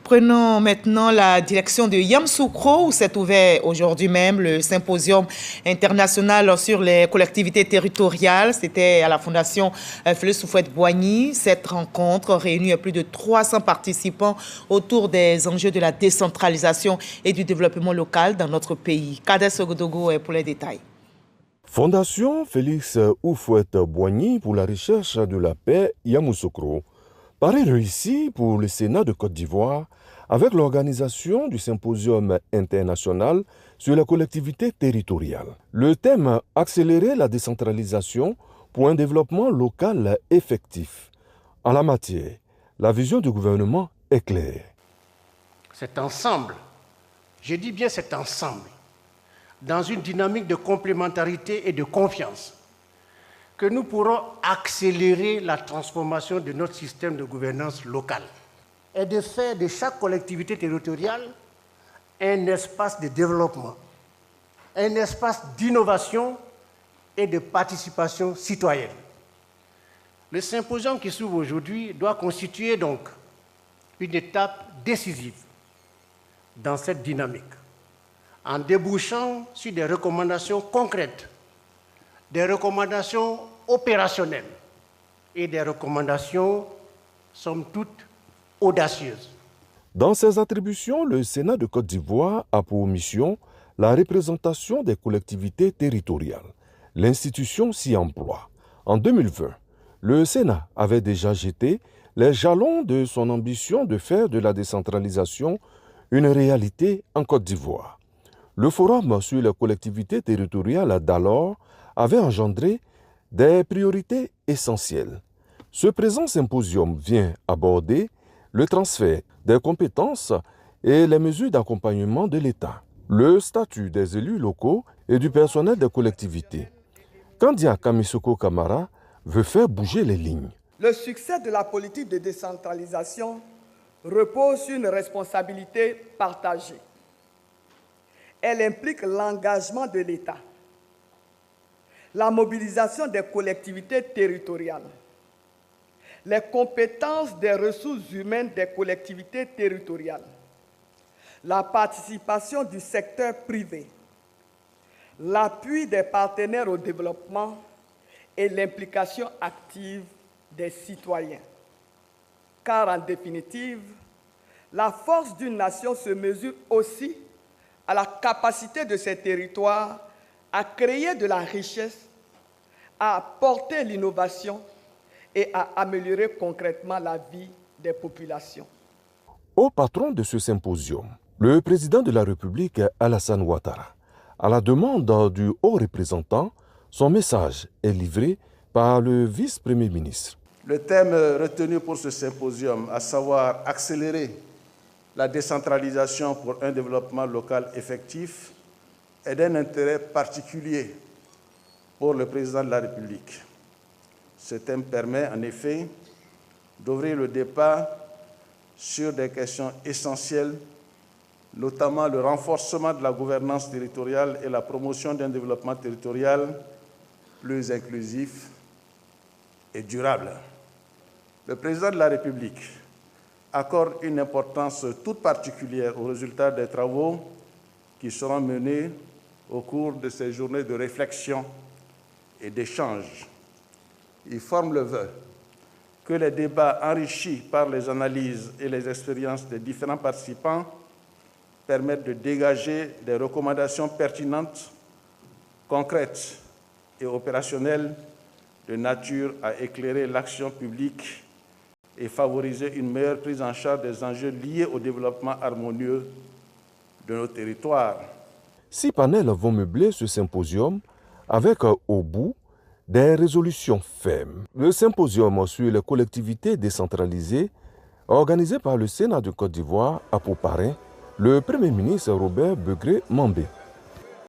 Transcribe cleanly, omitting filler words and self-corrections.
Prenons maintenant la direction de Yamoussoukro où s'est ouvert aujourd'hui même le symposium international sur les collectivités territoriales. C'était à la Fondation Félix Houphouët-Boigny. Cette rencontre réunit plus de 300 participants autour des enjeux de la décentralisation et du développement local dans notre pays. Kader Sogodogo est pour les détails. Fondation Félix Houphouët-Boigny pour la recherche de la paix Yamoussoukro. Pari réussi pour le Sénat de Côte d'Ivoire avec l'organisation du symposium international sur la collectivité territoriale. Le thème « Accélérer la décentralisation pour un développement local effectif ». En la matière, la vision du gouvernement est claire. Cet ensemble, je dis bien cet ensemble, dans une dynamique de complémentarité et de confiance, que nous pourrons accélérer la transformation de notre système de gouvernance locale et de faire de chaque collectivité territoriale un espace de développement, un espace d'innovation et de participation citoyenne. Le symposium qui s'ouvre aujourd'hui doit constituer donc une étape décisive dans cette dynamique, en débouchant sur des recommandations concrètes, des recommandations opérationnelles et des recommandations, somme toute, audacieuses. Dans ses attributions, le Sénat de Côte d'Ivoire a pour mission la représentation des collectivités territoriales. L'institution s'y emploie. En 2020, le Sénat avait déjà jeté les jalons de son ambition de faire de la décentralisation une réalité en Côte d'Ivoire. Le forum sur les collectivités territoriales d'alors avait engendré des priorités essentielles. Ce présent symposium vient aborder le transfert des compétences et les mesures d'accompagnement de l'État, le statut des élus locaux et du personnel des collectivités. Kandia Kamisoko Kamara veut faire bouger les lignes. Le succès de la politique de décentralisation repose sur une responsabilité partagée. Elle implique l'engagement de l'État, la mobilisation des collectivités territoriales, les compétences des ressources humaines des collectivités territoriales, la participation du secteur privé, l'appui des partenaires au développement et l'implication active des citoyens. Car en définitive, la force d'une nation se mesure aussi à la capacité de ses territoires à créer de la richesse, à apporter l'innovation et à améliorer concrètement la vie des populations. Au patron de ce symposium, le président de la République, Alassane Ouattara, à la demande du haut représentant, son message est livré par le vice-premier ministre. Le thème retenu pour ce symposium, à savoir accélérer la décentralisation pour un développement local effectif, est d'un intérêt particulier pour le président de la République. Ce thème permet en effet d'ouvrir le débat sur des questions essentielles, notamment le renforcement de la gouvernance territoriale et la promotion d'un développement territorial plus inclusif et durable. Le président de la République accorde une importance toute particulière aux résultats des travaux qui seront menés au cours de ces journées de réflexion et d'échange. Il forme le vœu que les débats enrichis par les analyses et les expériences des différents participants permettent de dégager des recommandations pertinentes, concrètes et opérationnelles de nature à éclairer l'action publique et favoriser une meilleure prise en charge des enjeux liés au développement harmonieux de nos territoires. 6 panels vont meubler ce symposium avec au bout des résolutions fermes. Le symposium sur les collectivités décentralisées, organisé par le Sénat de Côte d'Ivoire, a pour parrain le Premier ministre Robert Begré Mambé.